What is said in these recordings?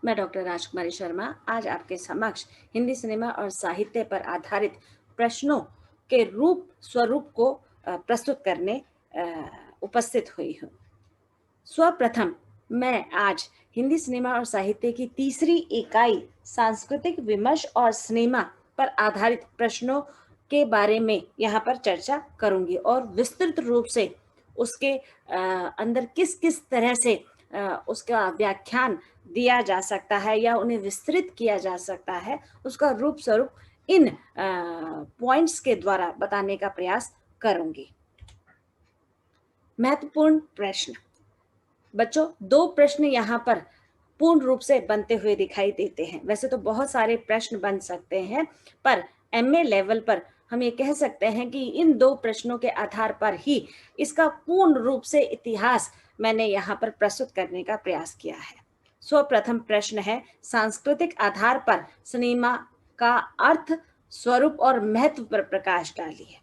मैं डॉक्टर राजकुमारी शर्मा आज आपके समक्ष हिंदी सिनेमा और साहित्य पर आधारित प्रश्नों के रूप स्वरूप को प्रस्तुत करने उपस्थित हुई हूँ। सर्वप्रथम मैं आज हिंदी सिनेमा और साहित्य की तीसरी इकाई सांस्कृतिक विमर्श और सिनेमा पर आधारित प्रश्नों के बारे में यहाँ पर चर्चा करूंगी और विस्तृत रूप से उसके अंदर किस किस तरह से उसका व्याख्यान दिया जा सकता है या उन्हें विस्तृत किया जा सकता है, उसका रूप स्वरूप इन पॉइंट्स के द्वारा बताने का प्रयास करूंगी। महत्वपूर्ण प्रश्न। बच्चों, दो प्रश्न यहाँ पर पूर्ण रूप से बनते हुए दिखाई देते हैं। वैसे तो बहुत सारे प्रश्न बन सकते हैं, पर एमए लेवल पर हम ये कह सकते हैं कि इन दो प्रश्नों के आधार पर ही इसका पूर्ण रूप से इतिहास मैंने यहाँ पर प्रस्तुत करने का प्रयास किया है। सर्वप्रथम प्रश्न है, सांस्कृतिक आधार पर सिनेमा का अर्थ, स्वरूप और महत्व पर प्रकाश डालिए।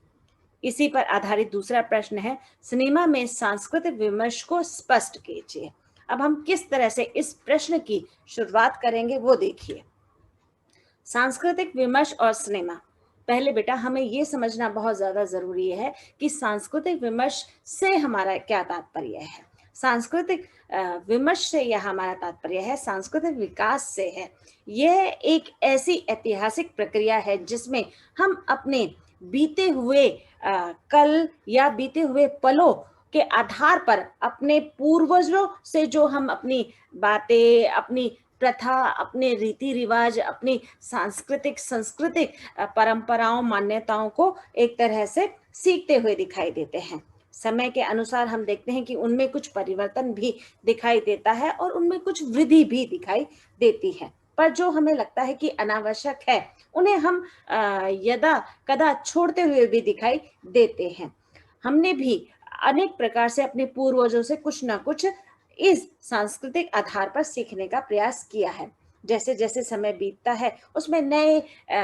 इसी पर आधारित दूसरा प्रश्न है, सिनेमा में सांस्कृतिक विमर्श को स्पष्ट कीजिए। अब हम किस तरह से इस प्रश्न की शुरुआत करेंगे वो देखिए। सांस्कृतिक विमर्श और सिनेमा। पहले बेटा हमें ये समझना बहुत ज्यादा जरूरी है कि सांस्कृतिक विमर्श से हमारा क्या तात्पर्य है। सांस्कृतिक विमर्श से यह हमारा तात्पर्य है सांस्कृतिक विकास से है। यह एक ऐसी ऐतिहासिक प्रक्रिया है जिसमें हम अपने बीते हुए कल या बीते हुए पलों के आधार पर अपने पूर्वजों से जो हम अपनी बातें, अपनी प्रथा, अपने रीति रिवाज, अपनी सांस्कृतिक परंपराओं, मान्यताओं को एक तरह से सीखते हुए दिखाई देते हैं। समय के अनुसार हम देखते हैं कि उनमें कुछ परिवर्तन भी दिखाई देता है और उनमें कुछ वृद्धि भी दिखाई देती है, पर जो हमें लगता है कि अनावश्यक है उन्हें हम यदा कदा छोड़ते हुए भी दिखाई देते हैं। हमने भी अनेक प्रकार से अपने पूर्वजों से कुछ ना कुछ इस सांस्कृतिक आधार पर सीखने का प्रयास किया है। जैसे जैसे समय बीतता है उसमें नए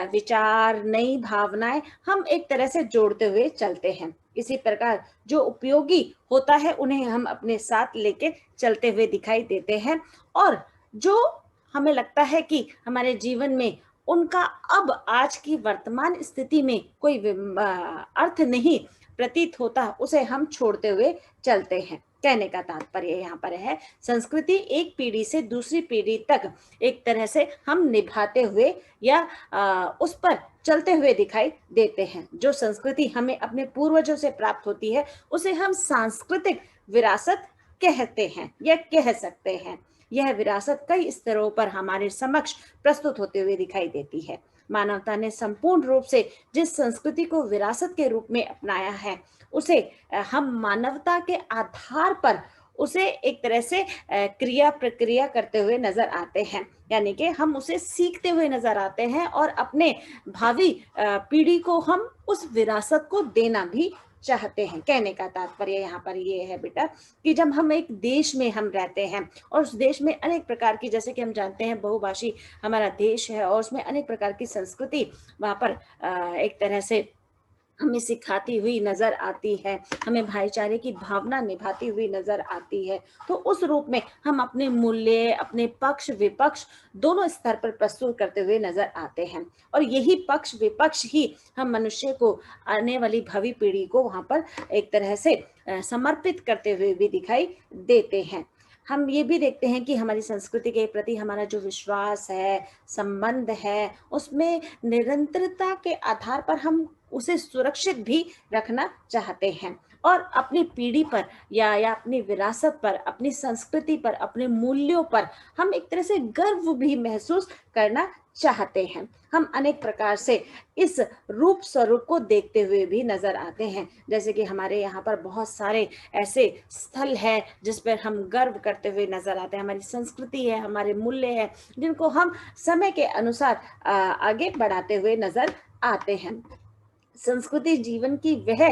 विचार, नई भावनाएं हम एक तरह से जोड़ते हुए चलते हैं। इसी प्रकार जो उपयोगी होता है उन्हें हम अपने साथ लेके चलते हुए दिखाई देते हैं, और जो हमें लगता है कि हमारे जीवन में उनका अब आज की वर्तमान स्थिति में कोई अर्थ नहीं प्रतीत होता, उसे हम छोड़ते हुए चलते हैं। कहने का तात्पर्य यहाँ पर है संस्कृति एक पीढ़ी से दूसरी पीढ़ी तक एक तरह से हम निभाते हुए या उस पर चलते हुए दिखाई देते हैं। जो संस्कृति हमें अपने पूर्वजों से प्राप्त होती है उसे हम सांस्कृतिक विरासत कहते हैं या कह सकते हैं। यह विरासत कई स्तरों पर हमारे समक्ष प्रस्तुत होते हुए दिखाई देती है। मानवता ने संपूर्ण रूप से जिस संस्कृति को विरासत के रूप में अपनाया है उसे हम मानवता के आधार पर उसे एक तरह से क्रिया प्रक्रिया करते हुए नजर आते हैं, यानी कि हम उसे सीखते हुए नजर आते हैं और अपने भावी पीढ़ी को हम उस विरासत को देना भी चाहते हैं। कहने का तात्पर्य यहाँ पर ये है बेटा कि जब हम एक देश में हम रहते हैं और उस देश में अनेक प्रकार की, जैसे कि हम जानते हैं बहुभाषी हमारा देश है और उसमें अनेक प्रकार की संस्कृति वहाँ पर एक तरह से हमें सिखाती हुई नजर आती है, हमें भाईचारे की भावना निभाती हुई नजर आती है, तो उस रूप में हम अपने मूल्य, अपने पक्ष विपक्ष दोनों स्तर पर प्रस्तुत करते हुए नजर आते हैं। और यही पक्ष विपक्ष ही हम मनुष्य को, आने वाली भावी पीढ़ी को वहां पर एक तरह से समर्पित करते हुए भी दिखाई देते हैं। हम ये भी देखते हैं कि हमारी संस्कृति के प्रति हमारा जो विश्वास है, संबंध है, उसमें निरंतरता के आधार पर हम उसे सुरक्षित भी रखना चाहते हैं और अपनी पीढ़ी पर या अपनी विरासत पर, अपनी संस्कृति पर, अपने मूल्यों पर हम एक तरह से गर्व भी महसूस करना चाहते हैं। हम अनेक प्रकार से इस रूप स्वरूप को देखते हुए भी नजर आते हैं। जैसे कि हमारे यहाँ पर बहुत सारे ऐसे स्थल है जिस पर हम गर्व करते हुए नजर आते हैं। हमारी संस्कृति है, हमारे मूल्य है, जिनको हम समय के अनुसार आगे बढ़ाते हुए नजर आते हैं। संस्कृति जीवन की वह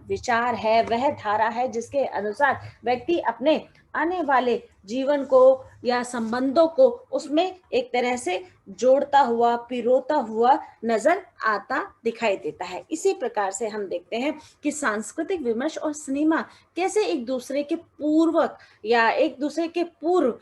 विचार है, वह धारा है जिसके अनुसार व्यक्ति अपने आने वाले जीवन को या संबंधों को उसमें एक तरह से जोड़ता हुआ, पिरोता हुआ नजर आता दिखाई देता है। इसी प्रकार से हम देखते हैं कि सांस्कृतिक विमर्श और सिनेमा कैसे एक दूसरे के पूर्वक या एक दूसरे के पूर्व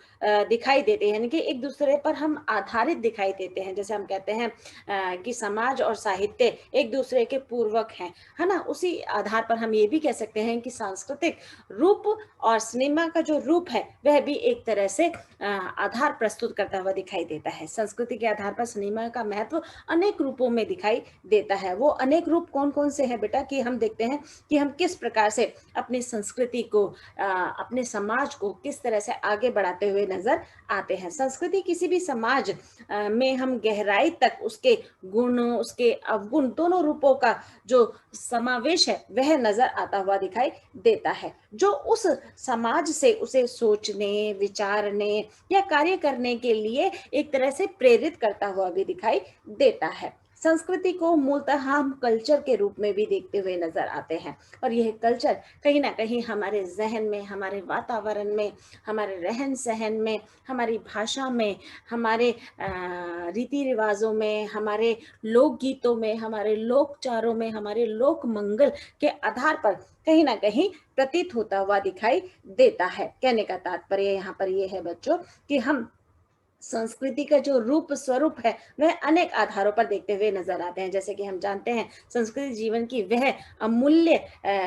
दिखाई देते हैं, यानी कि एक दूसरे पर हम आधारित दिखाई देते हैं। जैसे हम कहते हैं कि समाज और साहित्य एक दूसरे के पूर्वक हैं, है ना? उसी आधार पर हम ये भी कह सकते हैं कि सांस्कृतिक रूप और सिनेमा का जो रूप है वह भी एक तरह से आधार प्रस्तुत करता हुआ दिखाई देता है। संस्कृति के आधार पर सिनेमा का महत्व अनेक रूपों में दिखाई देता है। वो अनेक रूप कौन कौन से हैं बेटा, कि हम देखते हैं कि हम किस प्रकार से अपनी संस्कृति को, अपने समाज को किस तरह से आगे बढ़ाते हुए नजर आते हैं। संस्कृति किसी भी समाज में हम गहराई तक उसके गुण, उसके अवगुण, दोनों रूपों का जो समावेश है वह नजर आता हुआ दिखाई देता है, जो उस समाज से उसे सोचने, विचारने या कार्य करने के लिए एक तरह से प्रेरित करता हुआ भी दिखाई देता है। संस्कृति को मूलतः हम कल्चर के रूप में भी देखते हुए नजर आते हैं, और यह कल्चर कहीं ना कहीं हमारे जहन में, हमारे वातावरण में, हमारे रहन सहन में, हमारी भाषा में, हमारे रीति रिवाजों में, हमारे लोकगीतों में, हमारे लोकचारों में, हमारे लोक मंगल के आधार पर कहीं ना कहीं प्रतीत होता हुआ दिखाई देता है। कहने का तात्पर्य यहाँ पर यह है बच्चों कि हम संस्कृति का जो रूप स्वरूप है वह अनेक आधारों पर देखते हुए नजर आते हैं। जैसे कि हम जानते हैं संस्कृति जीवन की वह अमूल्य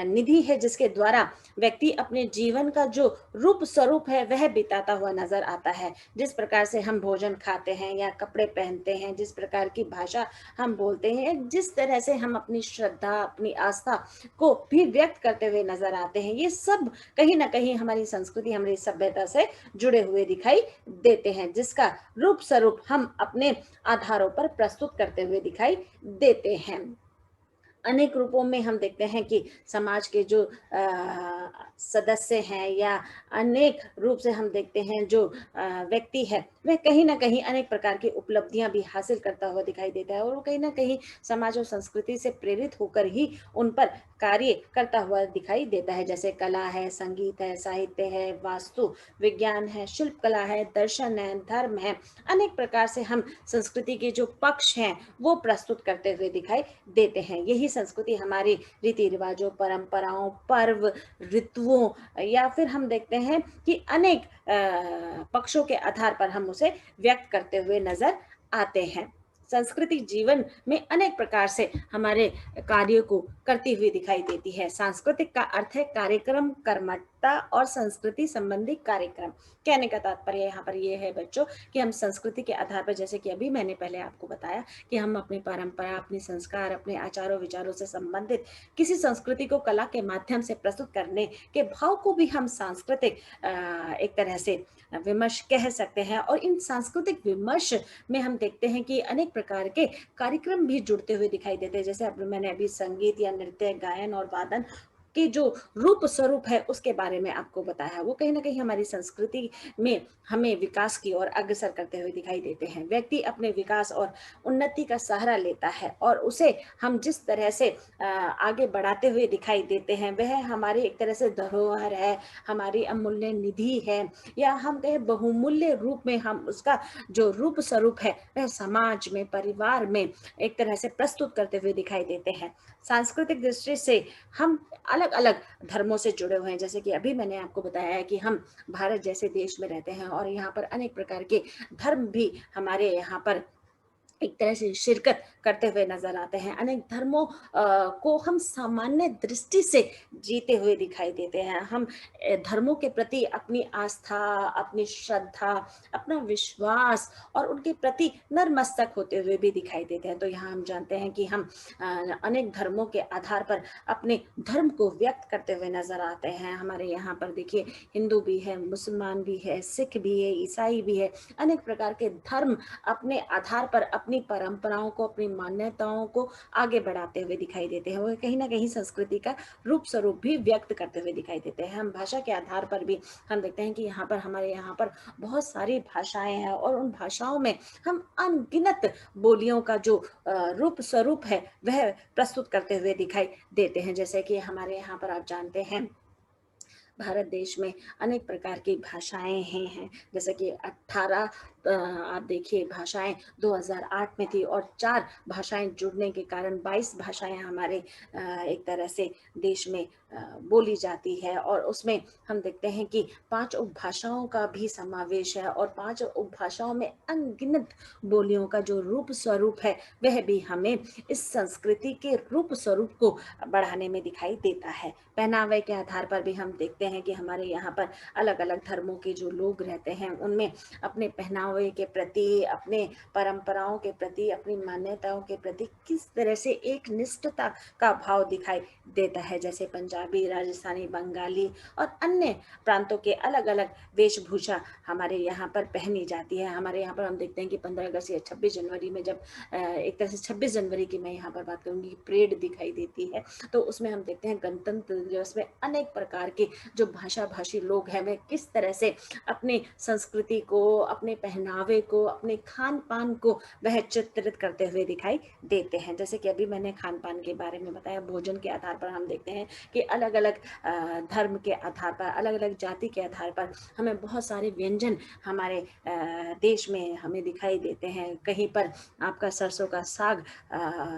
निधि है जिसके द्वारा व्यक्ति अपने जीवन का जो रूप स्वरूप है वह बिताता हुआ नजर आता है। जिस प्रकार से हम भोजन खाते हैं या कपड़े पहनते हैं, जिस प्रकार की भाषा हम बोलते हैं, जिस तरह से हम अपनी श्रद्धा, अपनी आस्था को भी व्यक्त करते हुए नजर आते हैं, ये सब कहीं ना कहीं हमारी संस्कृति, हमारी सभ्यता से जुड़े हुए दिखाई देते हैं, जिसका रूप स्वरूप हम अपने आधारों पर प्रस्तुत करते हुए दिखाई देते हैं। अनेक रूपों में हम देखते हैं कि समाज के जो सदस्य हैं, या अनेक रूप से हम देखते हैं जो व्यक्ति है वह कहीं ना कहीं अनेक प्रकार की उपलब्धियां भी हासिल करता हुआ दिखाई देता है, और वो कहीं ना कहीं समाज और संस्कृति से प्रेरित होकर ही उन पर कार्य करता हुआ दिखाई देता है। जैसे कला है, संगीत है, साहित्य है, वास्तु विज्ञान है, शिल्प कला है, दर्शन है, धर्म है, अनेक प्रकार से हम संस्कृति के जो पक्ष हैं वो प्रस्तुत करते हुए दिखाई देते हैं। यही संस्कृति हमारी रीति रिवाजों, परंपराओं, पर्व, ऋतुओं, या फिर हम देखते हैं कि अनेक पक्षों के आधार पर हम उसे व्यक्त करते हुए नजर आते हैं। सांस्कृतिक जीवन में अनेक प्रकार से हमारे कार्यों को करती हुई दिखाई देती है। सांस्कृतिक का अर्थ है कार्यक्रम, कर्मठता और संस्कृति संबंधी कार्यक्रम। कहने का तात्पर्य यहाँ पर यह है बच्चों कि हम संस्कृति के आधार पर, जैसे कि अभी मैंने पहले आपको बताया कि हम अपनी परंपरा, अपने संस्कार, अपने आचारों विचारों से संबंधित किसी संस्कृति को कला के माध्यम से प्रस्तुत करने के भाव को भी हम सांस्कृतिक एक तरह से विमर्श कह सकते हैं। और इन सांस्कृतिक विमर्श में हम देखते हैं कि अनेक प्रकार के कार्यक्रम भी जुड़ते हुए दिखाई देते हैं। जैसे मैंने अभी संगीत या नृत्य, गायन और वादन के जो रूप स्वरूप है उसके बारे में आपको बताया, वो कहीं ना कहीं हमारी संस्कृति में हमें विकास की ओर अग्रसर करते हुए दिखाई देते हैं। व्यक्ति अपने विकास और उन्नति का सहारा लेता है, और उसे हम जिस तरह से आगे बढ़ाते हुए दिखाई देते हैं वह हमारी एक तरह से धरोहर है, हमारी अमूल्य निधि है, या हम कहें बहुमूल्य रूप में हम उसका जो रूप स्वरूप है वह समाज में, परिवार में एक तरह से प्रस्तुत करते हुए दिखाई देते हैं। सांस्कृतिक दृष्टि से हम अलग अलग धर्मों से जुड़े हुए हैं। जैसे कि अभी मैंने आपको बताया है कि हम भारत जैसे देश में रहते हैं, और यहाँ पर अनेक प्रकार के धर्म भी हमारे यहाँ पर एक तरह से शिरकत करते हुए नजर आते हैं। अनेक धर्मों को हम सामान्य दृष्टि से जीते हुए दिखाई देते हैं। हम धर्मों के प्रति अपनी आस्था, अपनी श्रद्धा, अपना विश्वास और उनके प्रति नतमस्तक होते हुए भी दिखाई देते हैं। तो यहाँ हम जानते हैं कि हम अनेक धर्मों के आधार पर अपने धर्म को व्यक्त करते हुए नजर आते हैं। हमारे यहाँ पर देखिए हिंदू भी है, मुसलमान भी है, सिख भी है, ईसाई भी है, अनेक प्रकार के धर्म अपने आधार पर अपनी परंपराओं को, अपनी मान्यताओं को आगे बढ़ाते हुए दिखाई देते हैं। वो कहीं ना कहीं संस्कृति का रूप स्वरूप भी व्यक्त करते हुए दिखाई देते हैं। हम भाषा के आधार पर भी हम देखते हैं कि यहाँ पर हमारे यहाँ पर बहुत सारी भाषाएं हैं, और उन भाषाओं में हम अनगिनत बोलियों का जो रूप स्वरूप है वह प्रस्तुत करते हुए दिखाई देते हैं। जैसे कि हमारे यहाँ पर आप जानते हैं भारत देश में अनेक प्रकार की भाषाएँ हैं, जैसे कि 18 आप देखिए भाषाएँ 2008 में थी और 4 भाषाएँ जुड़ने के कारण 22 भाषाएँ हमारे एक तरह से देश में बोली जाती है, और उसमें हम देखते हैं कि 5 उपभाषाओं का भी समावेश है, और 5 उपभाषाओं में अनगिनत बोलियों का जो रूप स्वरूप है, वह भी हमें इस संस्कृति के रूप स्वरूप को बढ़ाने में दिखाई देता है। पहनावे के आधार पर भी हम देखते हैं कि हमारे यहाँ पर अलग-अलग धर्मों के जो लोग रहते हैं, उनमें अपने पहनावे के प्रति, अपने परंपराओं के प्रति, अपनी मान्यताओं के प्रति किस तरह से एक निष्ठता का भाव दिखाई देता है। जैसे पंजाबी, राजस्थानी, बंगाली और अन्य प्रांतों के अलग-अलग वेशभूषा हमारे यहाँ पर पहनी जाती है। हमारे यहाँ पर हम देखते हैं कि 15 अगस्त या 26 जनवरी में जब एक तरह से 26 जनवरी की मैं यहाँ पर बात करूँगी, परेड दिखाई देती है, तो उसमें हम देखते हैं गणतंत्र दिवस में अनेक प्रकार के जो भाषा-भाषी लोग हैं, वे किस तरह से अपनी संस्कृति को, अपने पहनावे को, अपने खान-पान को वह चित्रित करते हुए दिखाई देते हैं। जैसे कि अभी मैंने खान-पान के बारे में बताया, भोजन के आधार पर हम देखते हैं कि अलग-अलग धर्म के आधार पर, अलग-अलग जाति के आधार पर हमें बहुत सारे व्यंजन हमारे देश में हमें दिखाई देते हैं। कहीं पर आपका सरसों का साग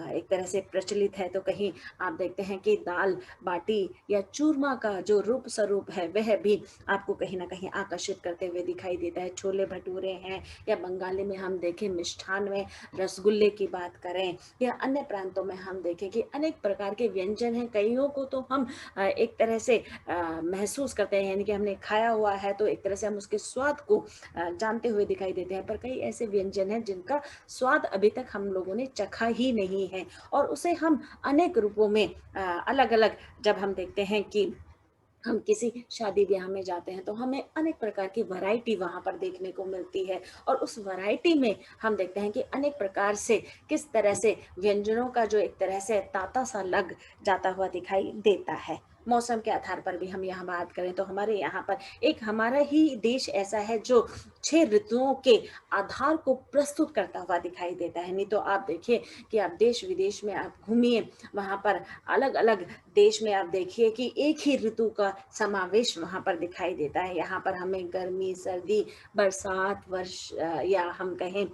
एक तरह से प्रचलित है, तो कहीं आप देखते हैं कि दाल-बाटी या चूरमा का जो रूप स्वरूप है, वह भी आपको कहीं न कहीं आकर्षित करते हुए दिखाई देता है। छोले-भटूरे हैं, या बंगाली में हम देखें मिष्ठान में रसगुल्ले की बात करें, या अन्य प्रांतों में हम देखें कि अनेक प्रकार के व्यंजन हैं। कइयों को तो हम एक तरह से महसूस करते हैं, यानी कि हमने खाया हुआ है, तो एक तरह से हम उसके स्वाद को जानते हुए दिखाई देते हैं। पर कई ऐसे व्यंजन हैं जिनका स्वाद अभी तक हम लोगों ने चखा ही नहीं है, और उसे हम अनेक रूपों में अलग-अलग जब हम देखते हैं कि हम किसी शादी-ब्याह में जाते हैं, तो हमें अनेक प्रकार की वैरायटी वहाँ पर देखने को मिलती है, और उस वैरायटी में हम देखते हैं कि अनेक प्रकार से किस तरह से व्यंजनों का जो एक तरह से तांता-सा लग जाता हुआ दिखाई देता है। मौसम के आधार पर भी हम यहाँ बात करें, तो हमारे यहाँ पर एक हमारा ही देश ऐसा है जो 6 ऋतुओं के आधार को प्रस्तुत करता हुआ दिखाई देता है। नहीं तो आप देखिए कि आप देश-विदेश में आप घूमिए, वहाँ पर अलग-अलग देश में आप देखिए कि एक ही ऋतु का समावेश वहाँ पर दिखाई देता है। यहाँ पर हमें गर्मी, सर्दी, बरसात, या हम कहें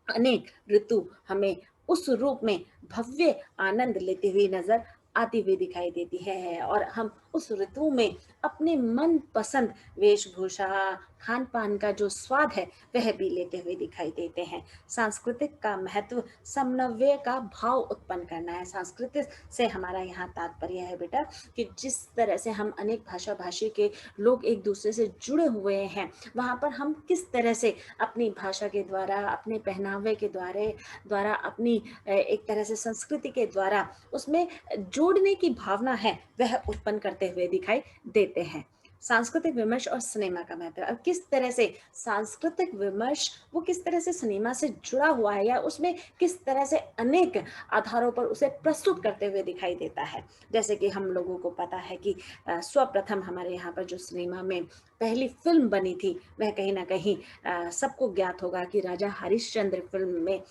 अनेक ऋतु हमें उस रूप में भव्य आनंद लेती हुई नज़र आती हुई दिखाई देती है, और हम उस ऋतु में अपने मनपसंद वेशभूषा, खान-पान का जो स्वाद है, वह भी लेते हुए दिखाई देते हैं। सांस्कृतिक का महत्व समन्वय का भाव उत्पन्न करना है। सांस्कृतिक से हमारा यहाँ तात्पर्य है बेटा कि जिस तरह से हम अनेक भाषा-भाषी के लोग एक-दूसरे से जुड़े हुए हैं, वहाँ पर हम किस तरह से अपनी भाषा के द्वारा, अपने पहनावे के द्वारा अपनी एक तरह से संस्कृति के द्वारा उसमें जोड़ने की भावना है, वह उत्पन्न करते हुए दिखाई देते हैं। सांस्कृतिक विमर्श और सिनेमा का महत्व। अब किस तरह से सांस्कृतिक विमर्श वो किस तरह से सिनेमा से जुड़ा हुआ है, या उसमें किस तरह से अनेक आधारों पर उसे प्रस्तुत करते हुए दिखाई देता है। जैसे कि हम लोगों को पता है कि सर्वप्रथम हमारे यहाँ पर जो सिनेमा में पहली फ़िल्म बनी थी, वह कहीं न कहीं सबको ज्ञात होगा कि राजा हरिश्चंद्र फ़िल्म में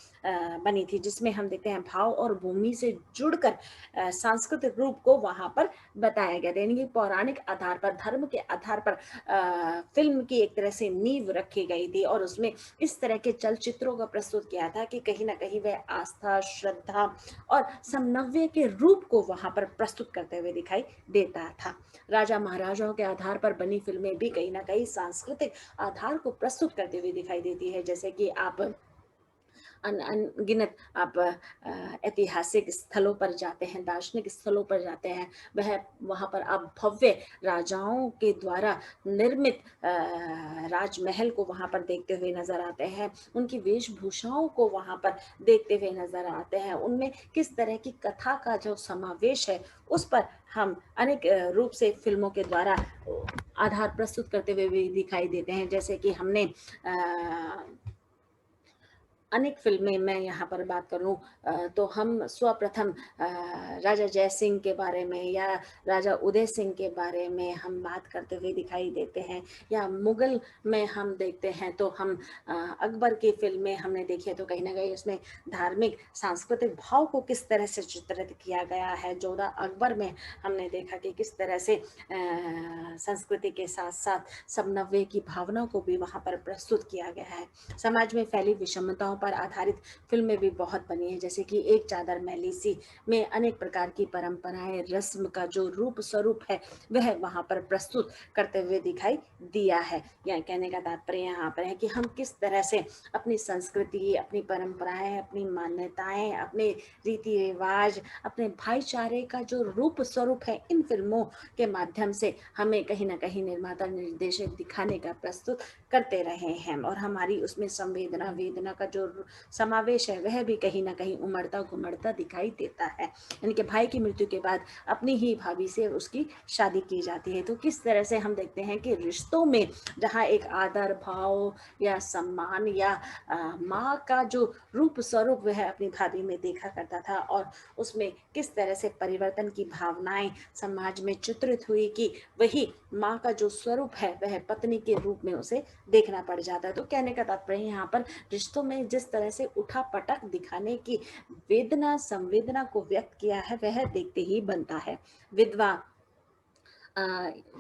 बनी थी, जिसमें हम देखते हैं भाव और भूमि से जुड़कर सांस्कृतिक रूप को वहाँ पर बताया गया था। यानी कि पौराणिक आधार पर, धर्म के आधार पर फ़िल्म की एक तरह से नींव रखी गई थी, और उसमें इस तरह के चलचित्रों को प्रस्तुत किया था कि कहीं न कहीं वह आस्था, श्रद्धा और समन्वय के रूप को वहाँ पर प्रस्तुत करते हुए दिखाई देता था। राजा-महाराजाओं के आधार पर बनी फ़िल्में भी कहीं न कहीं सांस्कृतिक आधार को प्रस्तुत करती हुई दिखाई देती है। जैसे कि आप अनगिनत आप ऐतिहासिक स्थलों पर जाते हैं, दार्शनिक स्थलों पर जाते हैं, वहाँ पर आप भव्य राजाओं के द्वारा निर्मित राजमहल को वहाँ पर देखते हुए नज़र आते हैं, उनकी वेशभूषाओं को वहाँ पर देखते हुए नज़र आते हैं, उनमें किस तरह की कथा का जो समावेश है, उस पर हम अनेक रूप से फ़िल्मों के द्वारा आधार प्रस्तुत करते हुए भी दिखाई देते हैं। जैसे कि हमने अनेक फ़िल्में मैं यहाँ पर बात करूँ तो हम सर्वप्रथम राजा जय सिंह के बारे में या राजा उदय सिंह के बारे में हम बात करते हुए दिखाई देते हैं, या मुग़ल में हम देखते हैं तो हम अकबर की फ़िल्में हमने देखी है तो कहीं न कहीं उसमें धार्मिक, सांस्कृतिक भाव को किस तरह से चित्रित किया गया है। जोधा अकबर में हमने देखा कि किस तरह से संस्कृति के साथ-साथ समन्वय की भावना को भी वहाँ पर प्रस्तुत किया गया है। समाज में फैली विषमताओं पर आधारित फिल्में भी बहुत बनी हैं, जैसे कि एक चादर मैली सी में अनेक प्रकार की परंपराएं, रस्म का जो रूप स्वरूप है वह वहाँ पर प्रस्तुत करते हुए दिखाई दिया है। या कहने का तात्पर्य यहाँ पर है कि हम किस तरह से अपनी संस्कृति, अपनी परंपराएं, अपनी मान्यताएं, अपने रीति रिवाज, अपने भाईचारे का जो रूप स्वरूप है इन फिल्मों के माध्यम से हमें कहीं ना कहीं निर्माता निर्देशक दिखाने का प्रस्तुत करते रहे हैं, और हमारी उसमें संवेदना वेदना का जो समावेश है वह भी कहीं ना कहीं उमड़ता घुमड़ता दिखाई देता है। यानी कि भाई की मृत्यु के बाद अपनी ही भाभी से उसकी शादी की जाती है, तो किस तरह से हम देखते हैं कि रिश्तों में जहाँ एक आदर भाव या सम्मान या माँ का जो रूप स्वरूप वह अपनी भाभी में देखा करता था, और उसमें किस तरह से परिवर्तन की भावनाएं समाज में चित्रित हुई कि वही माँ का जो स्वरूप है वह पत्नी के रूप में उसे देखना पड़ जाता है। तो कहने का तात्पर्य यहाँ पर रिश्तों में जिस तरह से उठा पटक दिखाने की वेदना संवेदना को व्यक्त किया है वह देखते ही बनता है। विधवा अ,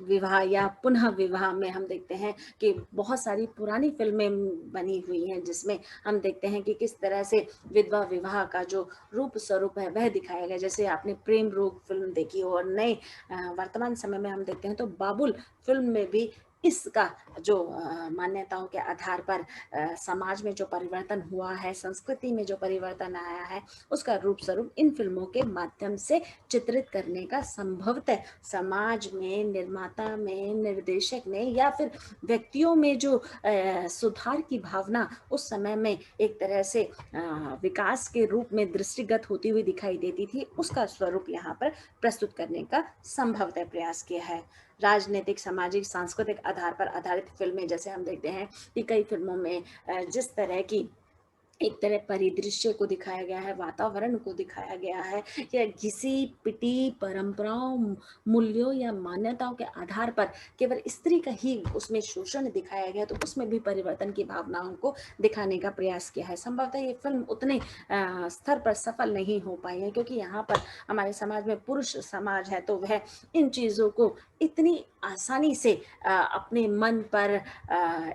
विवाह या पुनः विवाह में हम देखते हैं कि बहुत सारी पुरानी फ़िल्में बनी हुई हैं, जिसमें हम देखते हैं कि किस तरह से विधवा विवाह का जो रूप स्वरूप है वह दिखाया गया। जैसे आपने प्रेम रोग फ़िल्म देखी हो, और नए वर्तमान समय में हम देखते हैं तो बाबुल फ़िल्म में भी इसका जो मान्यताओं के आधार पर समाज में जो परिवर्तन हुआ है, संस्कृति में जो परिवर्तन आया है, उसका रूप स्वरूप इन फ़िल्मों के माध्यम से चित्रित करने का संभवतः समाज में, निर्माता में, निर्देशक ने या फिर व्यक्तियों में जो सुधार की भावना उस समय में एक तरह से विकास के रूप में दृष्टिगत होती हुई दिखाई देती थी, उसका स्वरूप यहाँ पर प्रस्तुत करने का संभवतः प्रयास किया है। राजनीतिक, सामाजिक, सांस्कृतिक आधार पर आधारित फिल्में जैसे हम देखते हैं कि कई फिल्मों में जिस तरह की एक तरह परिदृश्य को दिखाया गया है, वातावरण को दिखाया गया है, या घिसी-पिटी परंपराओं, मूल्यों या मान्यताओं के आधार पर केवल स्त्री का ही उसमें शोषण दिखाया गया, तो उसमें भी परिवर्तन की भावनाओं को दिखाने का प्रयास किया है। संभवतः ये फ़िल्म उतने स्तर पर सफल नहीं हो पाई है, क्योंकि यहाँ पर हमारे समाज में पुरुष समाज है, तो वह इन चीज़ों को इतनी आसानी से अपने मन पर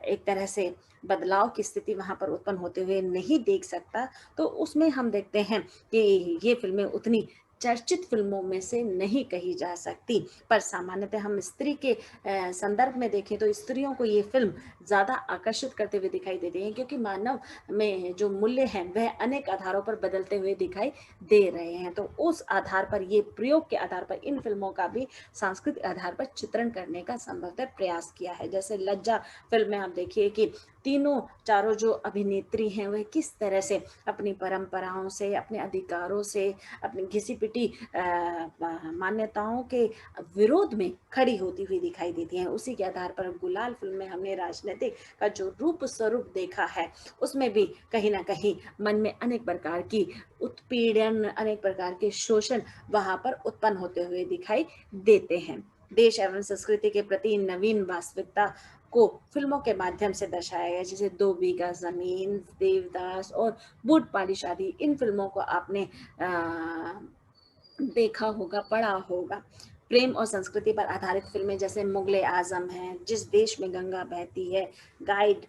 एक तरह से बदलाव की स्थिति वहाँ पर उत्पन्न होते हुए नहीं देख सकता। तो उसमें हम देखते हैं कि ये फ़िल्में उतनी चर्चित फ़िल्मों में से नहीं कही जा सकती। पर सामान्यतः हम स्त्री के संदर्भ में देखें तो स्त्रियों को ये फ़िल्म ज़्यादा आकर्षित करते हुए दिखाई देती हैं, क्योंकि मानव में जो मूल्य हैं वह अनेक आधारों पर बदलते हुए दिखाई दे रहे हैं। तो उस आधार पर, ये प्रयोग के आधार पर इन फ़िल्मों का भी सांस्कृतिक आधार पर चित्रण करने का संभवतः प्रयास किया है। जैसे लज्जा फ़िल्म में आप देखिए कि तीनों चारों जो अभिनेत्री हैं वह किस तरह से अपनी परंपराओं से, अपने अधिकारों से, अपनी घिसी-पिटी मान्यताओं के विरोध में खड़ी होती हुई दिखाई देती हैं। उसी के आधार पर गुलाल फ़िल्म में हमने राजनीतिक का जो रूप स्वरूप देखा है, उसमें भी कहीं न कहीं मन में अनेक प्रकार की उत्पीड़न, अनेक प्रकार के शोषण वहाँ पर उत्पन्न होते हुए दिखाई देते हैं। देश एवं संस्कृति के प्रति नवीन वास्तविकता को फिल्मों के माध्यम से दर्शाया गया, जैसे दो बीघा जमीन, देवदास और बूट वाली शादी। इन फिल्मों को आपने देखा होगा, पढ़ा होगा। प्रेम और संस्कृति पर आधारित फिल्में जैसे मुगले आजम है, जिस देश में गंगा बहती है, गाइड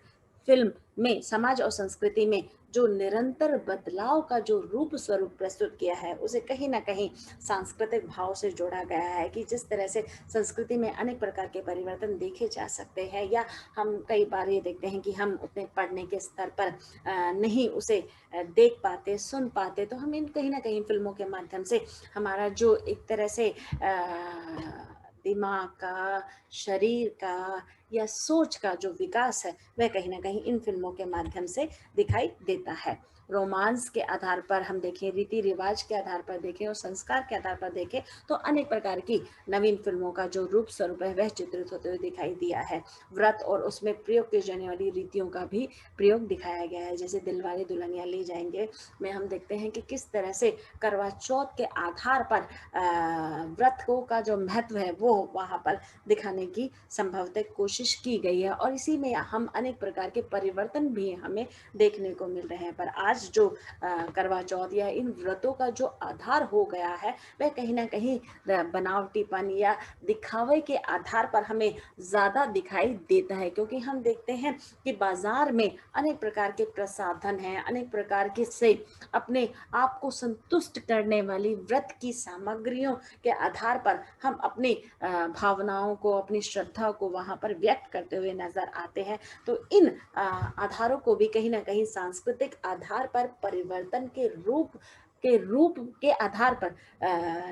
फिल्म में समाज और संस्कृति में जो निरंतर बदलाव का जो रूप स्वरूप प्रस्तुत किया है, उसे कहीं ना कहीं सांस्कृतिक भाव से जोड़ा गया है कि जिस तरह से संस्कृति में अनेक प्रकार के परिवर्तन देखे जा सकते हैं, या हम कई बार ये देखते हैं कि हम उतने पढ़ने के स्तर पर नहीं उसे देख पाते, सुन पाते, तो हम इन कहीं ना कहीं फिल्मों के माध्यम से हमारा जो एक तरह से दिमाग का, शरीर का या सोच का जो विकास है, वह कहीं न कहीं इन फ़िल्मों के माध्यम से दिखाई देता है। रोमांस के आधार पर हम देखें, रीति रिवाज के आधार पर देखें और संस्कार के आधार पर देखें, तो अनेक प्रकार की नवीन फिल्मों का जो रूप स्वरूप है वह चित्रित होते हुए दिखाई दिया है। व्रत और उसमें प्रयोग की जाने वाली रीतियों का भी प्रयोग दिखाया गया है। जैसे दिलवाले दुल्हनिया ले जाएंगे में हम देखते हैं कि किस तरह से करवा चौथ के आधार पर व्रत को का जो महत्व है वो वहाँ पर दिखाने की संभवतः कोशिश की गई है, और इसी में हम अनेक प्रकार के परिवर्तन भी हमें देखने को मिल रहे हैं। पर आज जो करवा चौथ या इन व्रतों का जो आधार हो गया है वह कहीं ना कहीं बनावटीपन या दिखावे के आधार पर हमें ज़्यादा दिखाई देता है, क्योंकि हम देखते हैं कि बाजार में अनेक प्रकार के प्रसाधन हैं, अनेक प्रकार के से अपने आप को संतुष्ट करने वाली व्रत की सामग्रियों के आधार पर हम अपनी भावनाओं को, अपनी श्रद्धा को वहाँ पर व्यक्त करते हुए नजर आते हैं। तो इन आधारों को भी कहीं ना कहीं सांस्कृतिक आधार पर परिवर्तन के रूप के आधार पर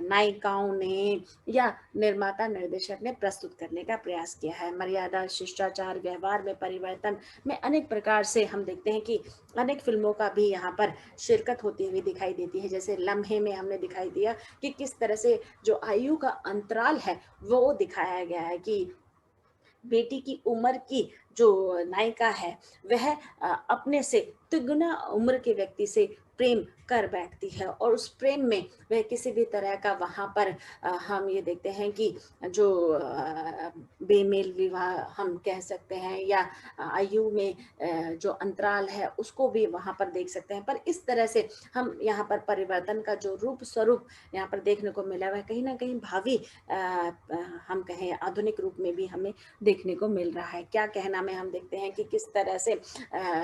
नायिकाओं ने या निर्माता निर्देशक ने प्रस्तुत करने का प्रयास किया है। मर्यादा, शिष्टाचार, व्यवहार में परिवर्तन में अनेक प्रकार से हम देखते हैं कि अनेक फिल्मों का भी यहाँ पर शिरकत होती हुई दिखाई देती है। जैसे लम्हे में हमने दिखाई दिया कि किस तरह से जो आयु का अंतराल है वो दिखाया गया है कि बेटी की उम्र की जो नायिका है वह अपने से तिगुना उम्र के व्यक्ति से प्रेम कर बैठती है, और उस प्रेम में वह किसी भी तरह का वहाँ पर हम ये देखते हैं कि जो बेमेल विवाह हम कह सकते हैं या आयु में जो अंतराल है उसको भी वहाँ पर देख सकते हैं। पर इस तरह से हम यहाँ पर परिवर्तन का जो रूप स्वरूप यहाँ पर देखने को मिला वह कहीं ना कहीं भावी हम कहें आधुनिक रूप में भी हमें देखने को मिल रहा है। क्या कहना में हम देखते हैं कि किस तरह से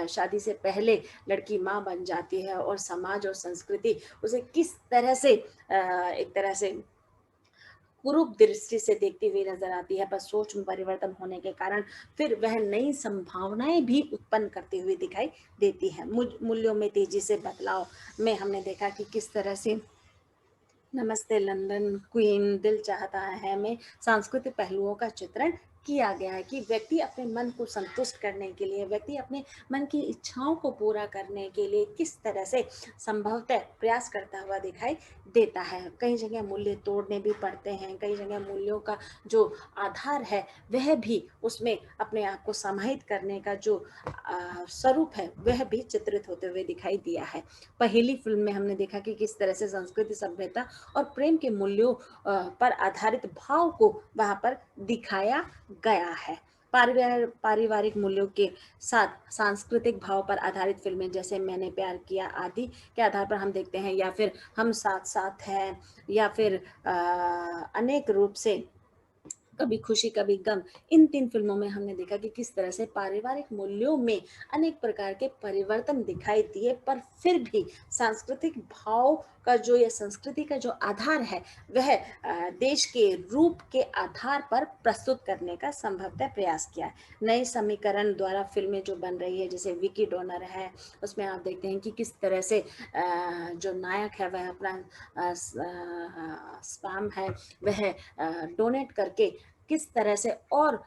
शादी से पहले लड़की माँ बन जाती है और समाज और संस्कृति उसे किस तरह से एक तरह से कुरूप दृष्टि से देखती हुई नजर आती है। पर सोच में परिवर्तन होने के कारण फिर वह नई संभावनाएं भी उत्पन्न करती हुई दिखाई देती है। मूल्यों में तेजी से बदलाव में हमने देखा कि किस तरह से नमस्ते लंदन, क्वीन, दिल चाहता है में सांस्कृतिक पहलुओं का चित्रण किया गया है कि व्यक्ति अपने मन को संतुष्ट करने के लिए, व्यक्ति अपने मन की इच्छाओं को पूरा करने के लिए किस तरह से संभवतः प्रयास करता हुआ दिखाई देता है। कई जगह मूल्य तोड़ने भी पड़ते हैं, कई जगह मूल्यों का जो आधार है वह भी उसमें अपने आप को समाहित करने का जो स्वरूप है वह भी चित्रित होते हुए दिखाई दिया है। पहली फिल्म में हमने देखा कि किस तरह से संस्कृति, सभ्यता और प्रेम के मूल्यों पर आधारित भाव को वहां पर दिखाया गया है। पारिवारिक मूल्यों के साथ सांस्कृतिक भाव पर आधारित फिल्में जैसे मैंने प्यार किया आदि के आधार पर हम देखते हैं, या फिर हम साथ साथ हैं, या फिर अनेक रूप से कभी खुशी कभी गम, इन 3 फिल्मों में हमने देखा कि किस तरह से पारिवारिक मूल्यों में अनेक प्रकार के परिवर्तन दिखाई दिए, पर फिर भी सांस्कृतिक भाव का जो या संस्कृति का जो आधार है वह देश के रूप के आधार पर प्रस्तुत करने का संभवतः प्रयास किया है। नए समीकरण द्वारा फिल्में जो बन रही है, जैसे विकी डोनर है, उसमें आप देखते हैं कि किस तरह से जो नायक है वह अपना स्पाम है वह डोनेट करके किस तरह से और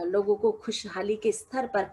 लोगों को खुशहाली के स्तर पर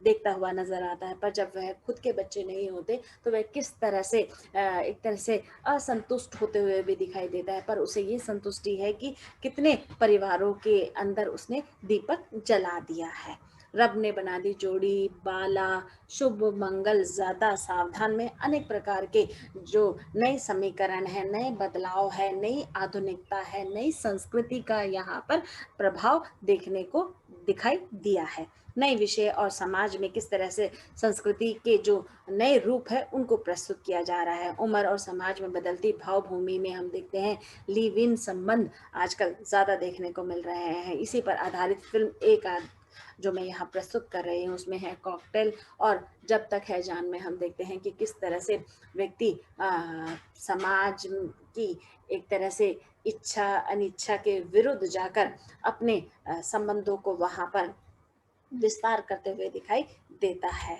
देखता हुआ नजर आता है। पर जब वह खुद के बच्चे नहीं होते तो वह किस तरह से एक तरह से असंतुष्ट होते हुए भी दिखाई देता है। पर उसे ये संतुष्टि है कि कितने परिवारों के अंदर उसने दीपक जला दिया है। रब ने बना दी जोड़ी, बाला, शुभ, मंगल, ज्यादा, सावधान में अनेक प्रकार के जो नए समीकरण है, नए बदलाव है, नई आधुनिकता है, नई संस्कृति का यहाँ पर प्रभाव देखने को दिखाई दिया है। नए विषय और समाज में किस तरह से संस्कृति के जो नए रूप है उनको प्रस्तुत किया जा रहा है। उम्र और समाज में बदलती भाव भूमि में हम देखते हैं लिव इन संबंध आजकल ज्यादा देखने को मिल रहे हैं। इसी पर आधारित फिल्म एक जो मैं यहाँ प्रस्तुत कर रही हूँ उसमें है कॉकटेल और जब तक है जान में हम देखते हैं कि किस तरह से व्यक्ति समाज की एक तरह से इच्छा अनिच्छा के विरुद्ध जाकर अपने संबंधों को वहां पर विस्तार करते हुए दिखाई देता है।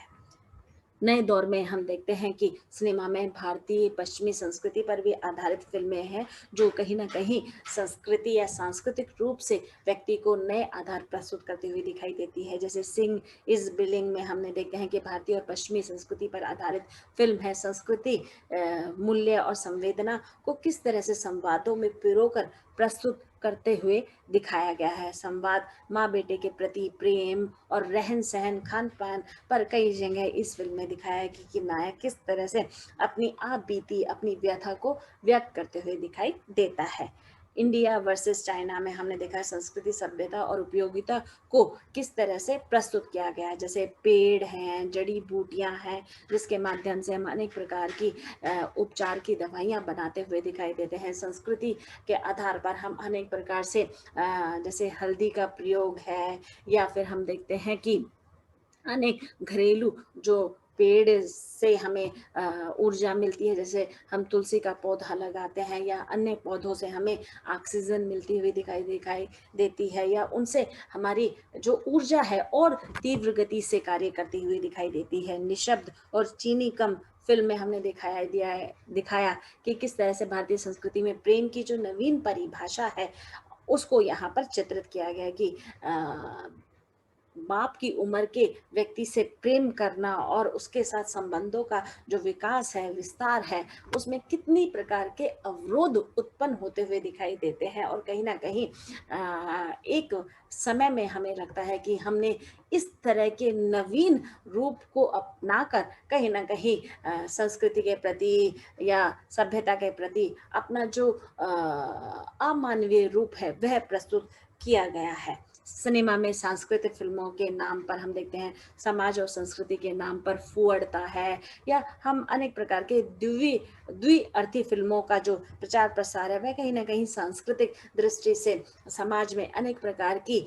नए दौर में हम देखते हैं कि सिनेमा में भारतीय पश्चिमी संस्कृति पर भी आधारित फिल्में हैं, जो कहीं न कहीं संस्कृति या सांस्कृतिक रूप से व्यक्ति को नए आधार प्रस्तुत करती हुई दिखाई देती है। जैसे सिंह इज़ बिलिंग में हमने देखते हैं कि भारतीय और पश्चिमी संस्कृति पर आधारित फ़िल्म है। संस्कृति मूल्य और संवेदना को किस तरह से संवादों में पिरोकर प्रस्तुत करते हुए दिखाया गया है। संवाद माँ-बेटे के प्रति प्रेम और रहन-सहन, खान-पान पर कई जगह इस फ़िल्म में दिखाया है कि नायक किस तरह से अपनी आप बीती, अपनी व्यथा को व्यक्त करते हुए दिखाई देता है। इंडिया वर्सेस चाइना में हमने देखा है संस्कृति, सभ्यता और उपयोगिता को किस तरह से प्रस्तुत किया गया है। जैसे पेड़ हैं, जड़ी-बूटियाँ हैं, जिसके माध्यम से हम अनेक प्रकार की उपचार की दवाइयाँ बनाते हुए दिखाई देते हैं। संस्कृति के आधार पर हम अनेक प्रकार से जैसे हल्दी का प्रयोग है, या फिर हम देखते हैं कि अनेक घरेलू जो पेड़ से हमें ऊर्जा मिलती है, जैसे हम तुलसी का पौधा लगाते हैं या अन्य पौधों से हमें ऑक्सीजन मिलती हुई दिखाई दिखाई देती है, या उनसे हमारी जो ऊर्जा है और तीव्र गति से कार्य करती हुई दिखाई देती है। निशब्द और चीनी कम फ़िल्म में हमने दिखाया कि किस तरह से भारतीय संस्कृति में प्रेम की जो नवीन परिभाषा है, उसको यहाँ पर चित्रित किया गया है कि अ, बाप की उम्र के व्यक्ति से प्रेम करना और उसके साथ संबंधों का जो विकास है, विस्तार है, उसमें कितनी प्रकार के अवरोध उत्पन्न होते हुए दिखाई देते हैं। और कहीं न कहीं एक समय में हमें लगता है कि हमने इस तरह के नवीन रूप को अपनाकर कहीं न कहीं संस्कृति के प्रति या सभ्यता के प्रति अपना जो अमानवीय रूप है, वह प्रस्तुत किया गया है। सिनेमा में सांस्कृतिक फ़िल्मों के नाम पर हम देखते हैं समाज और संस्कृति के नाम पर फूअड़ता है, या हम अनेक प्रकार के द्विअर्थी फ़िल्मों का जो प्रचार-प्रसार है, वह कहीं न कहीं सांस्कृतिक दृष्टि से समाज में अनेक प्रकार की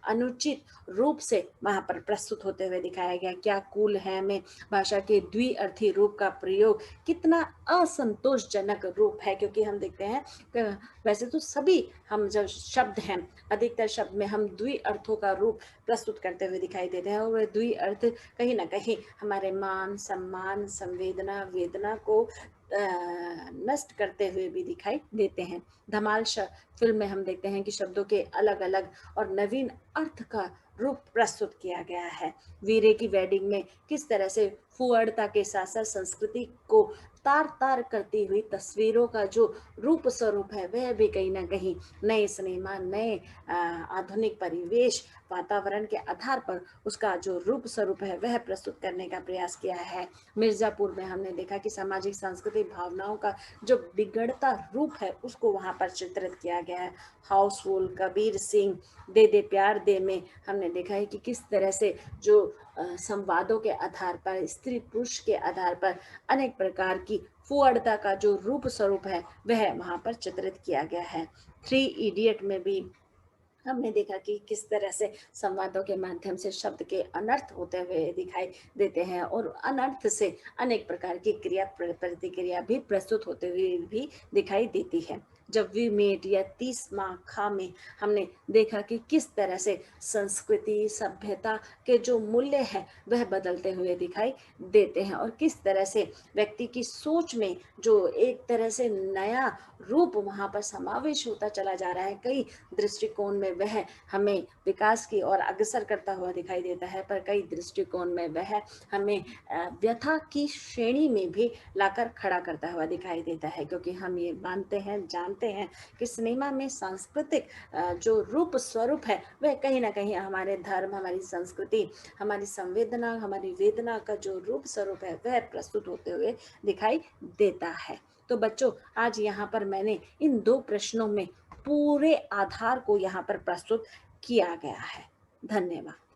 अनुचित रूप से वहाँ पर प्रस्तुत होते हुए दिखाया गया। क्या कूल है में भाषा के द्विअर्थी रूप का प्रयोग कितना असंतोषजनक रूप है, क्योंकि हम देखते हैं वैसे तो सभी हम जब शब्द हैं, अधिकतर शब्द में हम द्विअर्थों का रूप प्रस्तुत करते हुए दिखाई देते हैं, और वह द्विअर्थ कहीं न कहीं हमारे मान, सम्मान, संवेदना, वेदना को नष्ट करते हुए भी दिखाई देते हैं। धमाल फ़िल्म में हम देखते हैं कि शब्दों के अलग-अलग और नवीन अर्थ का रूप प्रस्तुत किया गया है। वीरे की वेडिंग में किस तरह से फूअड़ता के साथ-साथ संस्कृति को तार-तार करती हुई तस्वीरों का जो रूप स्वरूप है, वह भी कहीं न कहीं नए सिनेमा, नए आधुनिक परिवेश, वातावरण के आधार पर उसका जो रूप स्वरूप है, वह प्रस्तुत करने का प्रयास किया है। मिर्ज़ापुर में हमने देखा कि सामाजिक सांस्कृतिक भावनाओं का जो बिगड़ता रूप है, उसको वहाँ पर चित्रित किया गया है। हाउसफुल, कबीर सिंह, दे दे प्यार दे में हमने देखा है कि किस तरह से जो संवादों के आधार पर, स्त्री-पुरुष के आधार पर अनेक प्रकार की फूअड़ता का जो रूप स्वरूप है, वह वहाँ पर चित्रित किया गया है। थ्री इडियट में भी हमने देखा कि किस तरह से संवादों के माध्यम से शब्द के अनर्थ होते हुए दिखाई देते हैं, और अनर्थ से अनेक प्रकार की प्रतिक्रिया भी प्रस्तुत होते हुए भी दिखाई देती है। जब वी मेट या 30 माह खा में हमने देखा कि किस तरह से संस्कृति, सभ्यता के जो मूल्य हैं, वह बदलते हुए दिखाई देते हैं, और किस तरह से व्यक्ति की सोच में जो एक तरह से नया रूप वहाँ पर समावेश होता चला जा रहा है। कई दृष्टिकोण में वह हमें विकास की ओर अग्रसर करता हुआ दिखाई देता है, पर कई दृष्टिकोण में वह हमें व्यथा की श्रेणी में भी लाकर खड़ा करता हुआ दिखाई देता है, क्योंकि हम ये मानते हैं, जानते हैं कि सिनेमा में सांस्कृतिक जो रूप स्वरूप है, वह कहीं न कहीं हमारे धर्म, हमारी संस्कृति, हमारी संवेदना, हमारी वेदना का जो रूप स्वरूप है, वह प्रस्तुत होते हुए दिखाई देता है। तो बच्चों, आज यहाँ पर मैंने इन 2 प्रश्नों में पूरे आधार को यहाँ पर प्रस्तुत किया गया है। धन्यवाद।